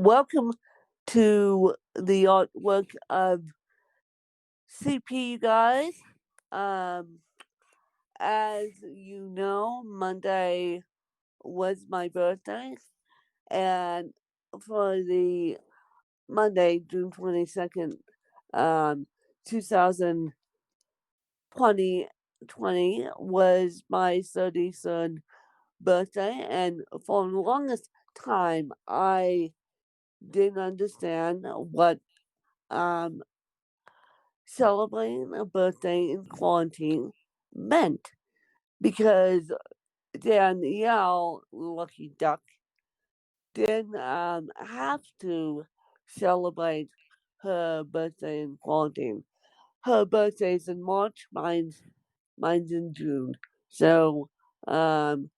Welcome to the artwork of CP, you guys. Um, as you know, Monday was my birthday, and for the Monday, June 22nd, um, 2020 was my 33rd birthday, and for the longest time, I didn't understand what um, celebrating a birthday in quarantine meant because Danielle, Lucky Duck, didn't have to celebrate her birthday in quarantine. Her birthday's in March, mine's in June. So um,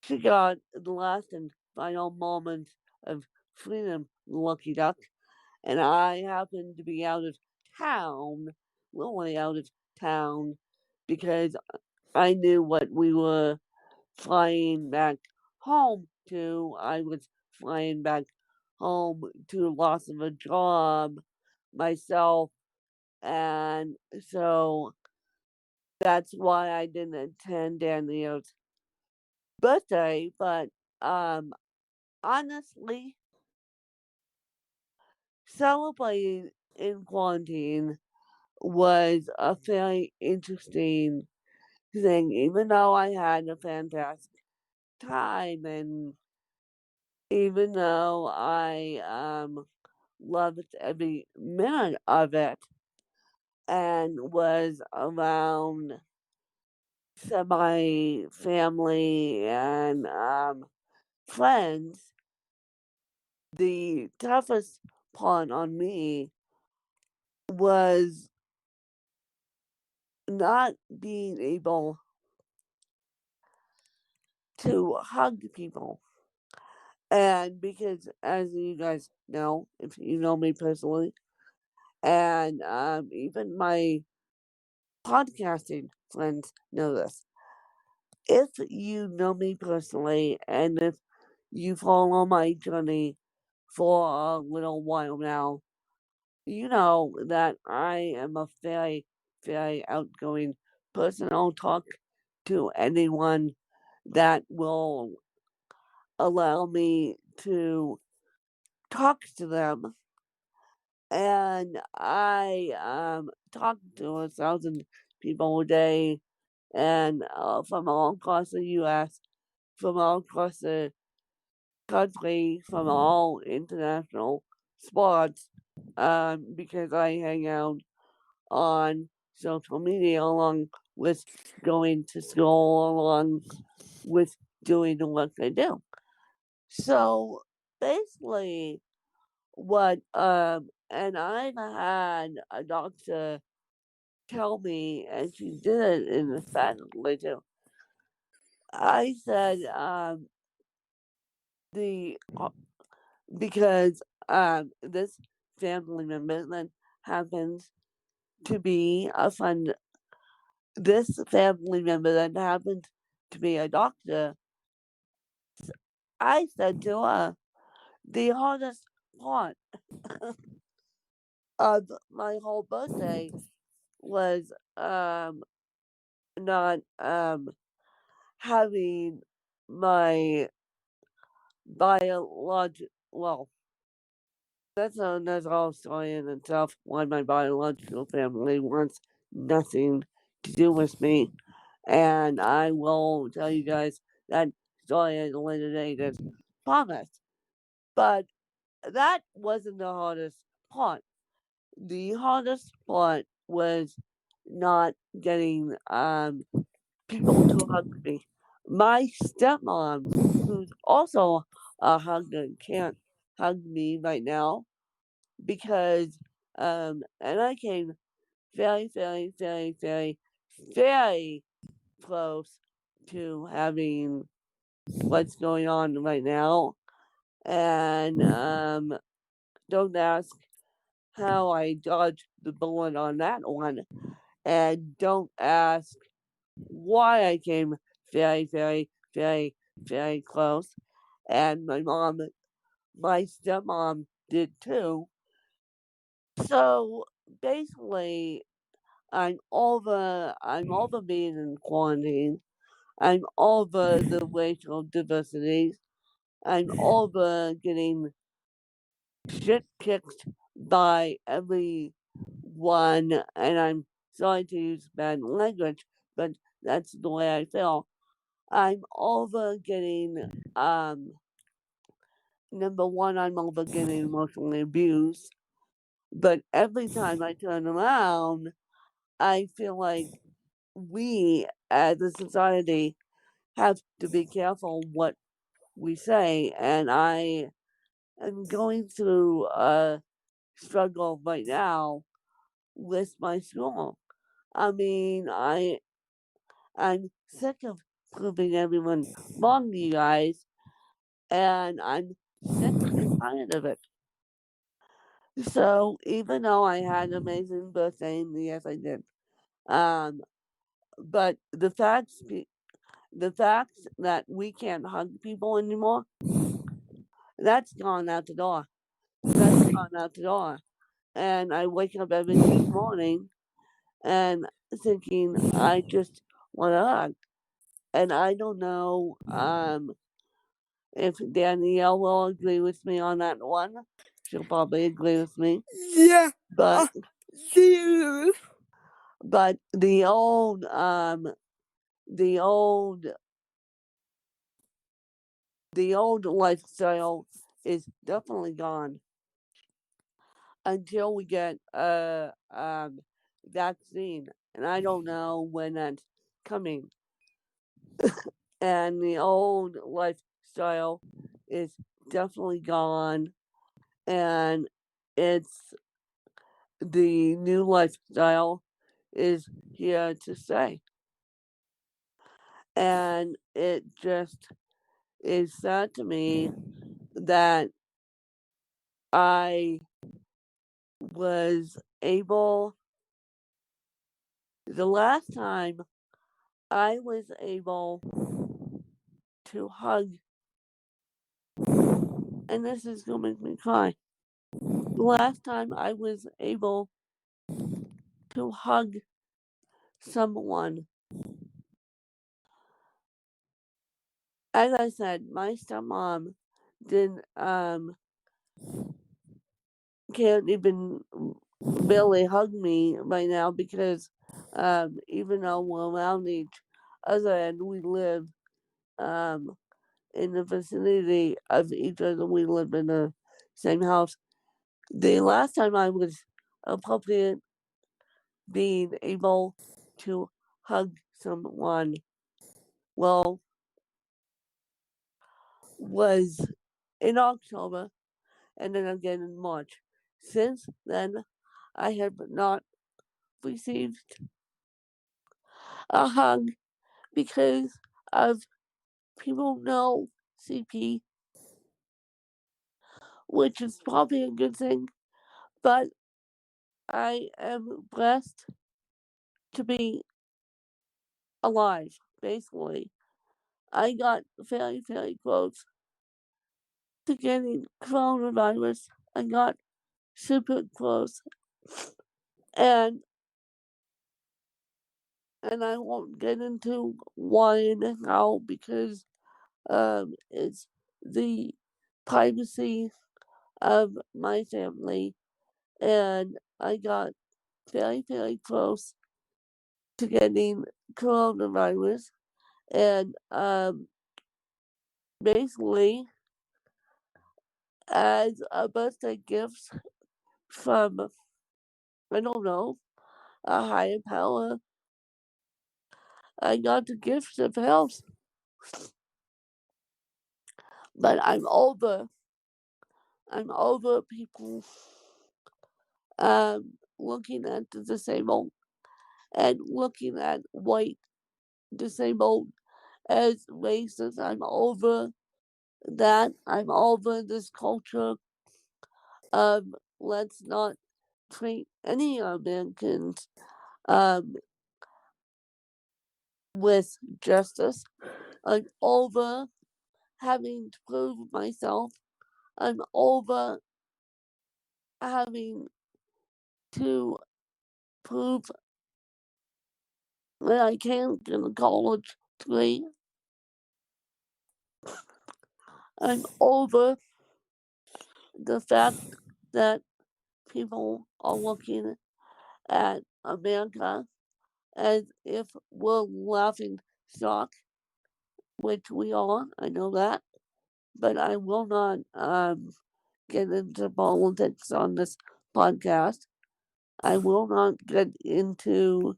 she got the last and final moment of freedom, Lucky Duck, and I happened to be out of town, literally out of town, because I knew what we were flying back home to. I was flying back home to loss of a job myself, and so that's why I didn't attend Daniel's birthday. But um, honestly, celebrating in quarantine was a very interesting thing, even though I had a fantastic time and even though I loved every minute of it and was around semi family and friends, the toughest part on me was not being able to hug people. And because, as you guys know, if you know me personally, and even my podcasting friends know this. If you know me personally, and if you follow my journey for a little while now, you know that I am a very, very outgoing person. I'll talk to anyone that will allow me to talk to them. And I talk to 1,000 people a day, and from all across the U.S., from all across the country, from all international spots, because I hang out on social media along with going to school, along with doing the work I do. So basically, and I've had a doctor tell me, and she did it in a silent way too. I said, the because this family member that happens to be a friend, this family member that happens to be a doctor, I said to her, the hardest part of my whole birthday was not having my well, that's another whole story in itself. Why my biological family wants nothing to do with me, and I will tell you guys that story at a later date. As promised. But that wasn't the hardest part. The hardest part was not getting people to hug me. My stepmom, who's also a hugger, can't hug me right now because and I came very, very, very, very, very close to having what's going on right now. And don't ask how I dodged the bullet on that one. And don't ask why I came very, very, very, very close. And my mom my stepmom did too. So basically, I'm over being in quarantine. I'm over the racial diversity. I'm over getting shit kicked by everyone, and I'm sorry to use bad language, but that's the way I feel. I'm over getting, number one, I'm over getting emotionally abused, but every time I turn around, I feel like we as a society have to be careful what we say, and I am going through a struggle right now with my school. I mean, I'm sick of proving everyone wrong, you guys, and I'm sick and tired of it. So even though I had an amazing birthday, and yes, I did. Um, but the facts that we can't hug people anymore, that's gone out the door. That's gone out the door. And I wake up every single morning and thinking I just want to hug. And I don't know if Danielle will agree with me on that one. She'll probably agree with me. Yeah. But See. but the old the old lifestyle is definitely gone until we get a vaccine. And I don't know when that's coming. And the old lifestyle is definitely gone, and it's the new lifestyle is here to stay. And it just is sad to me that I was able, the last time I was able to hug, and this is going to make me cry. The last time I was able to hug someone, as I said, my stepmom didn't can't even barely hug me right now because even though we're around each other and we live um in the vicinity of each other, we live in the same house. The last time I was appropriate being able to hug someone, well, was in October and then again in March. Since then, I have not received a hug because of people know CP, which is probably a good thing, but I am blessed to be alive, basically. I got very, very close to getting coronavirus. I got super close. And I won't get into why and how because it's the privacy of my family, and I got very, very close to getting coronavirus. And basically, as a birthday gift from, I don't know, a higher power, I got the gift of health. But I'm over people looking at the disabled and looking at white disabled as racist. I'm over that. I'm over this culture of let's not treat any Americans um, with justice. I'm over having to prove myself I'm over having to prove that I can't get a college degree. I'm over the fact that people are looking at America as if we're laughing stock, which we are. I know that, but I will not get into politics on this podcast. I will not get into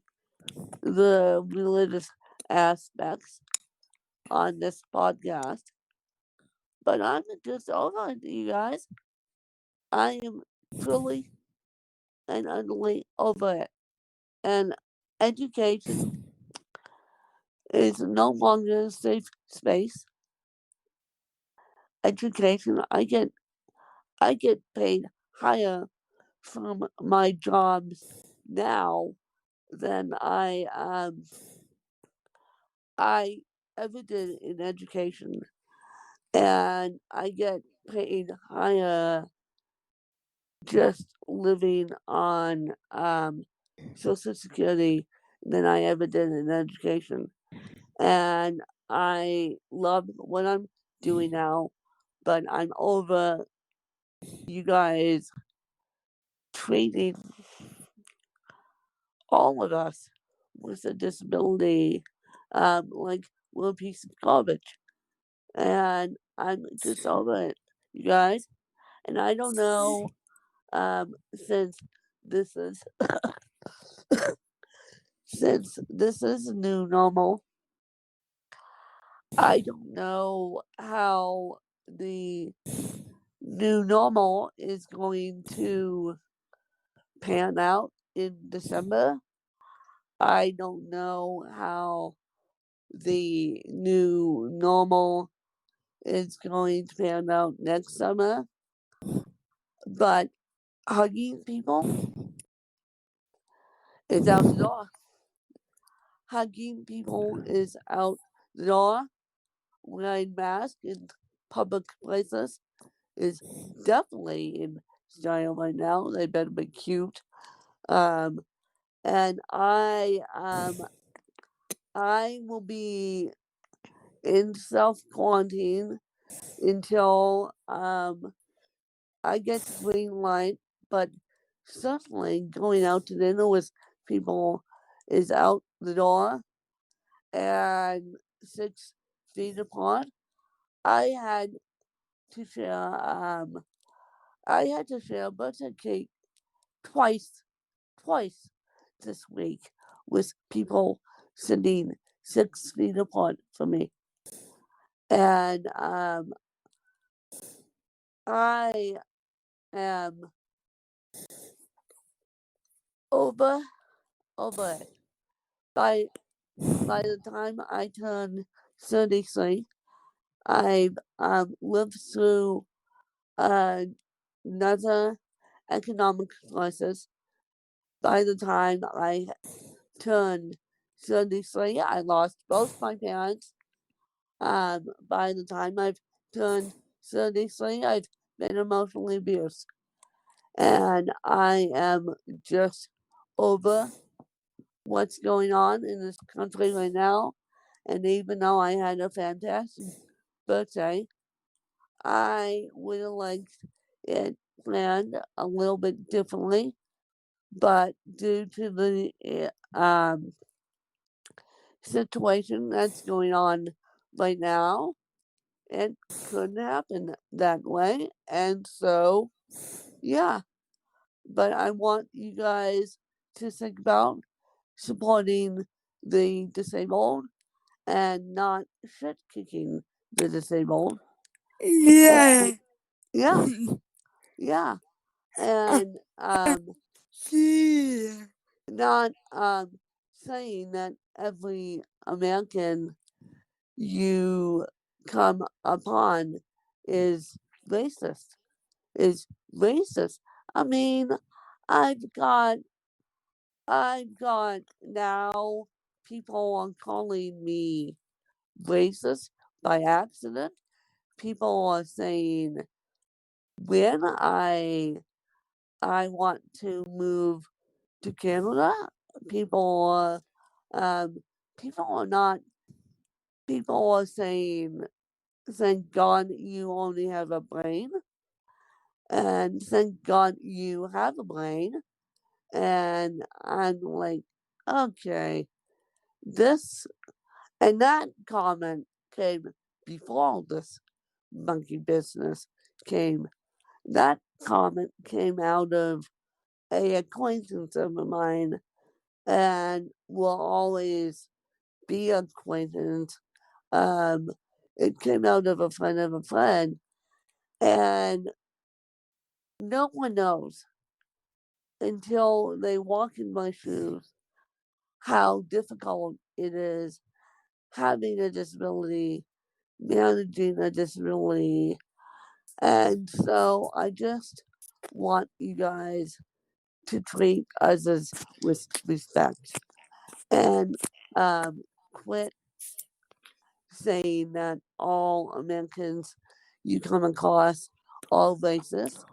the religious aspects on this podcast. But I'm just over it, you guys. I am truly and utterly over it. And education is no longer a safe space. Education, I get paid higher from my jobs now than I ever did in education, and I get paid higher just living on Social Security than I ever did in education. And I love what I'm doing now, but I'm over you guys treating all of us with a disability like we're a piece of garbage. And I'm just over it, you guys. And I don't know, since this is since this is a new normal, I don't know how the new normal is going to pan out in December. I don't know how the new normal is going to pan out next summer. But hugging people is out the door. Hugging people is out the door. Wearing masks in public places is definitely in style right now. They better be cute. And I will be in self quarantine until I get the green light. But certainly going out to dinner with people is out the door, and 6 feet apart. I had to share a birthday cake twice this week with people sitting 6 feet apart from me. And I am over it. By the time I turn 33, I've lived through another economic crisis. By the time I turned 33, I lost both my parents. By the time I've turned 33, I've been emotionally abused. And I am just over what's going on in this country right now. And even though I had a fantastic birthday, I would have liked it planned a little bit differently. But due to the situation that's going on right now, it couldn't happen that way. And so, yeah. But I want you guys to think about supporting the disabled and not shit kicking the disabled. Yeah. Yeah, yeah. And Yeah. not saying that every American you come upon is racist. Is racist. I mean, I've got now people are calling me racist by accident. People are saying when I want to move to Canada, people people are not people are saying, thank God you only have a brain, and thank God you have a brain. And I'm like, okay, this and that comment came before all this monkey business came. That comment came out of a acquaintance of mine and will always be acquaintance. Um, it came out of a friend, and no one knows until they walk in my shoes how difficult it is having a disability, managing a disability. And so I just want you guys to treat others with respect and quit saying that all Americans you come across all racist.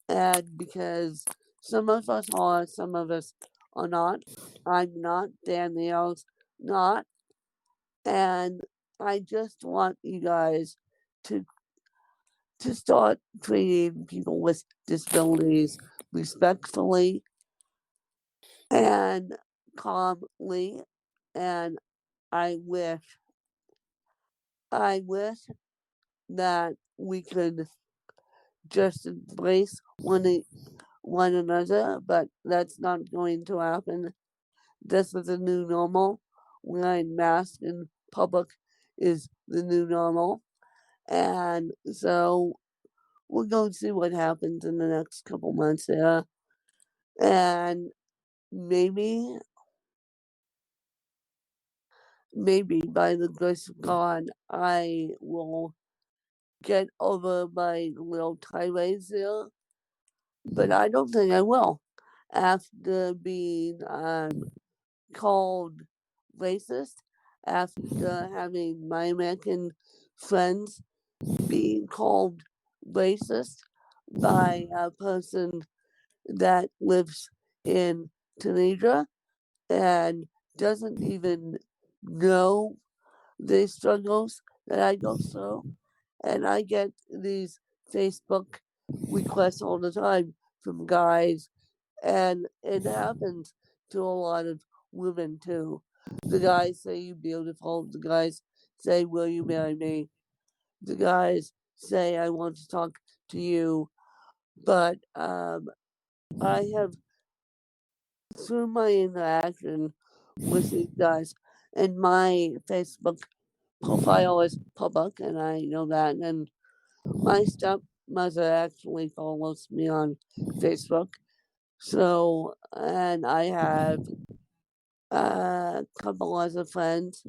And because some of us are, some of us are not. I'm not. Danielle's not. And I just want you guys to start treating people with disabilities respectfully and calmly. And I wish that we could just embrace one another, but that's not going to happen. This is the new normal. Wearing masks in public is the new normal. And so we're going to see what happens in the next couple months here. And maybe, maybe by the grace of God, I will get over my little tirades here. But I don't think I will. After being called racist, after having my American friends being called racist by a person that lives in Tunisia and doesn't even know the struggles that I go through. And I get these Facebook requests all the time from guys, and it happens to a lot of women too. The guys say you're beautiful, the guys say, will you marry me? The guys say, I want to talk to you. But I have, through my interaction with these guys, and my Facebook profile is public, and I know that. And my stepmother actually follows me on Facebook. So, and I have a couple other friends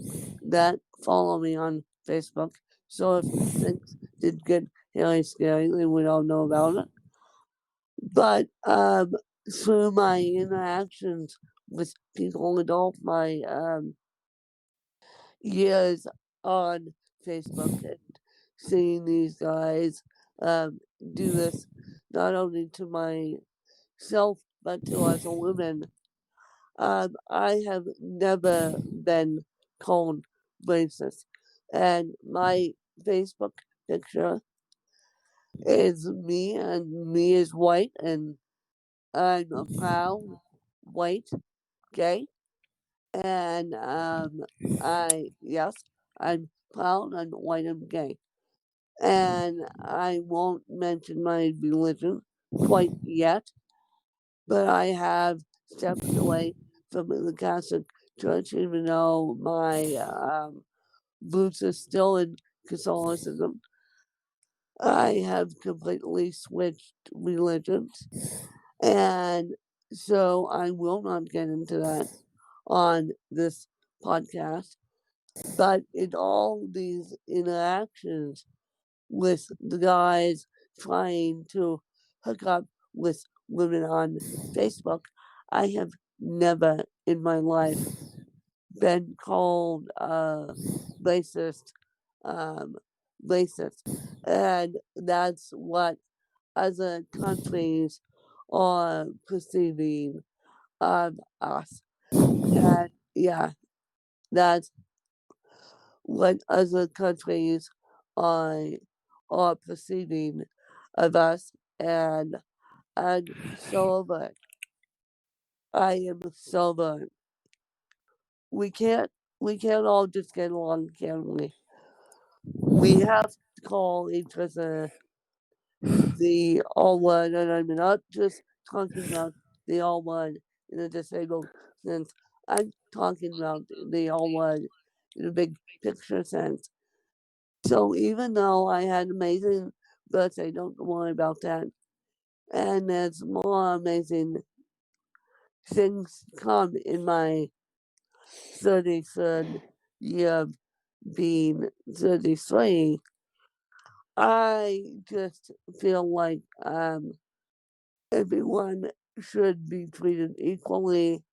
that follow me on Facebook. So if things did get really scary, they would all know about it. But through my interactions with people adult, my years on Facebook and seeing these guys do this not only to myself but to other women, I have never been called racist. And my Facebook picture is me, and me is white, and I'm a proud white gay. And yes, I'm proud and white and gay. And I won't mention my religion quite yet, but I have stepped away from the Catholic Church, even though my roots are still in Catholicism. I have completely switched religions, and so I will not get into that on this podcast. But in all these interactions with the guys trying to hook up with women on Facebook, I have never in my life been called racist, um, racist, and that's what other countries are perceiving of us. And yeah, that's what other countries are are perceiving of us, and I'm so over it. I am so over it. We can't we can't all just get along, can we? We have to call each other the all one, and I'm not just talking about the all one in a disabled sense. I'm talking about the all one in a big picture sense. So even though I had amazing birthday, don't worry about that. And as more amazing things come in my 33rd year of being 33, I just feel like everyone should be treated equally.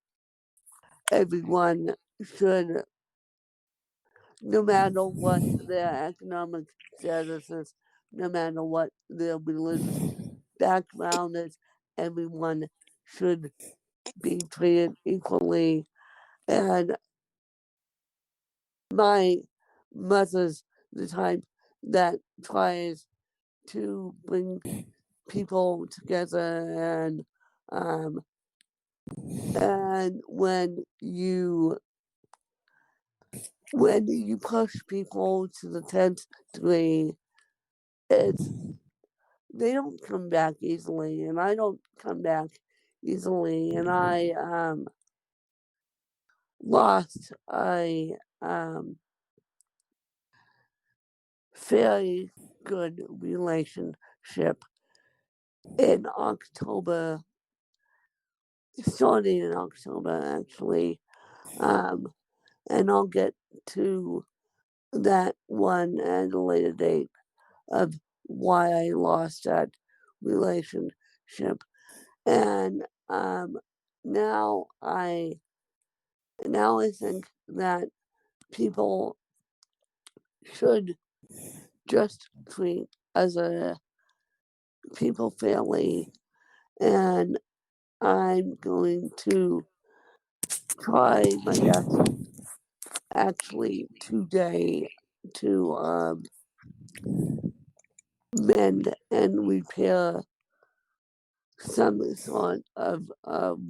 Everyone should, no matter what their economic status is, no matter what their religious background is, everyone should be treated equally. And my mother's the type that tries to bring people together, and when you push people to the 10th degree, it's they don't come back easily, and I don't come back easily, and I lost a very good relationship in October, starting in October actually, and I'll get to that one at a later date of why I lost that relationship. And now I think that people should just treat other people fairly, and I'm going to try my best actually today to mend and repair some sort of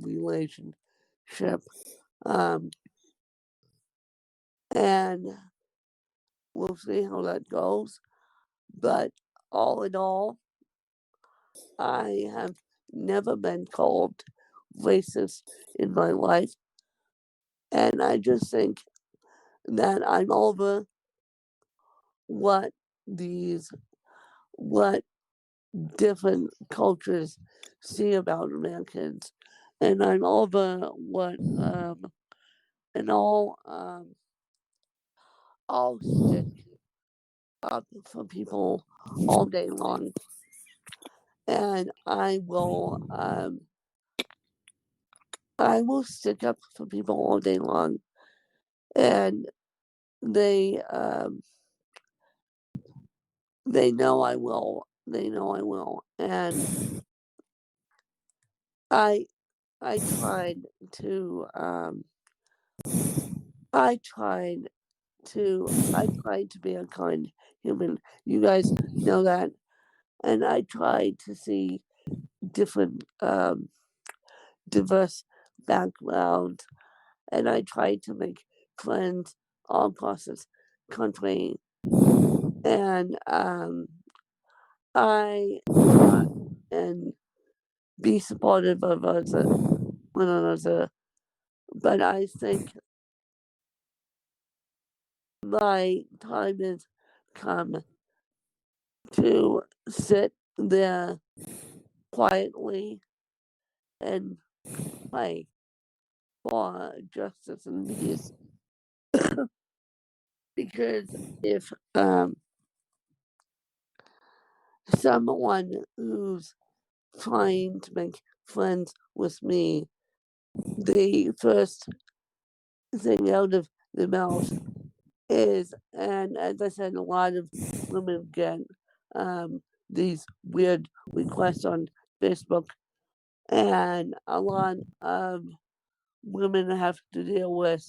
relationship. Um, and we'll see how that goes. But all in all, I have never been called racist in my life. And I just think that I'm over what these, what different cultures see about Americans. And I'm over what, and I'll stick up for people all day long. And I will stick up for people all day long. And they know I will. They know I will. And I tried to I tried to be a kind human. You guys know that. And I tried to see different diverse backgrounds, and I tried to make friends all across this country. And I try and be supportive of one another. But I think my time has come to sit there quietly and pray for justice and peace. Because if someone who's trying to make friends with me, the first thing out of the mouth is, and as I said, a lot of women get these weird requests on Facebook, and a lot of women have to deal with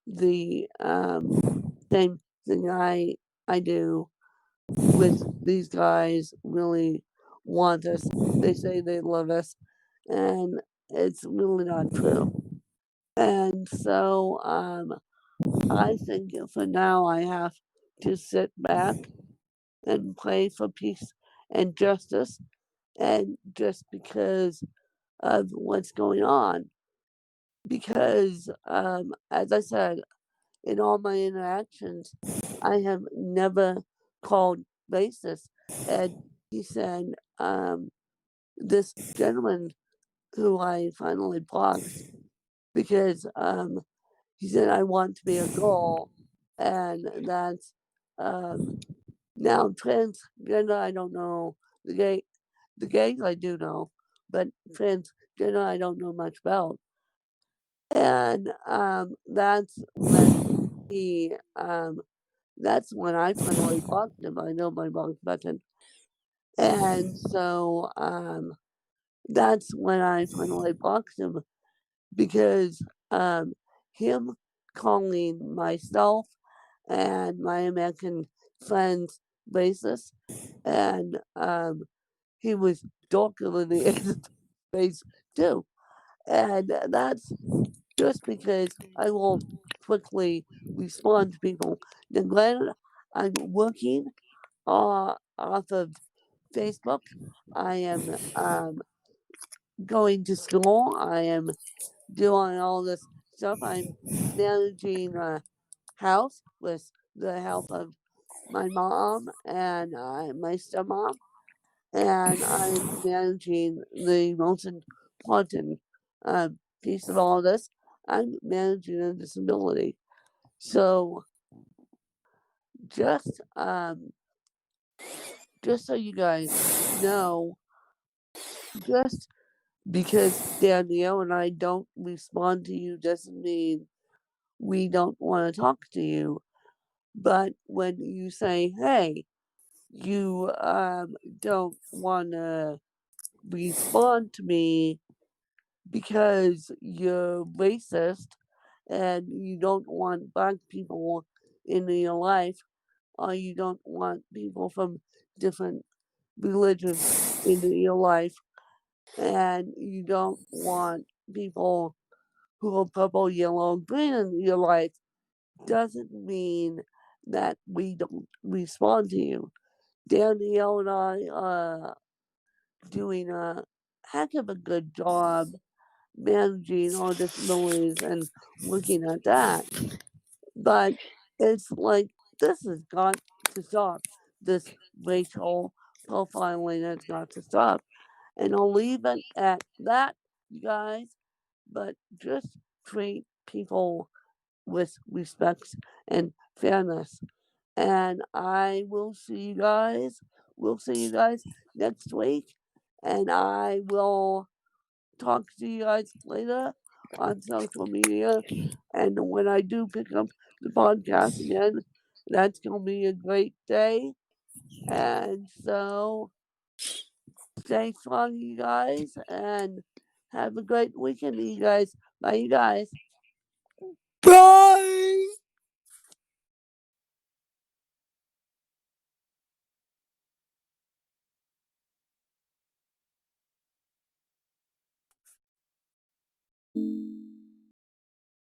the same thing I do with these guys really want us. They say they love us, and it's really not true. And so I think for now I have to sit back and pray for peace and justice, and just because of what's going on. Because, as I said, in all my interactions, I have never called racist. And he said, this gentleman who I finally blocked because he said, I want to be a girl. And that's now transgender, I don't know. The gays I do know, but transgender I don't know much about. And that's when that's when I finally blocked him. I know my block button. And so that's when I finally blocked him because him calling myself and my American friends racist, and he was darker than the Asian face too. And that's just because I will quickly respond to people. Now, granted, I'm working off of Facebook. I am going to school. I am doing all this stuff. I'm managing a house with the help of my mom and my stepmom, and I'm managing the most important piece of all this. I'm managing a disability. So just just so you guys know, just because Danielle and I don't respond to you doesn't mean we don't want to talk to you. But when you say, hey, you don't want to respond to me because you're racist and you don't want black people in your life, or you don't want people from different religions in your life, and you don't want people who are purple, yellow, green in your life, doesn't mean that we don't respond to you. Danielle and I are doing a heck of a good job managing our disabilities and looking at that. But it's like, this has got to stop. This racial profiling has got to stop. And I'll leave it at that, you guys. But just treat people with respect and fairness. And I will see you guys. We'll see you guys next week. And I will talk to you guys later on social media. And when I do pick up the podcast again, that's going to be a great day. And so stay strong, you guys, and have a great weekend, you guys. Bye, you guys. Bye.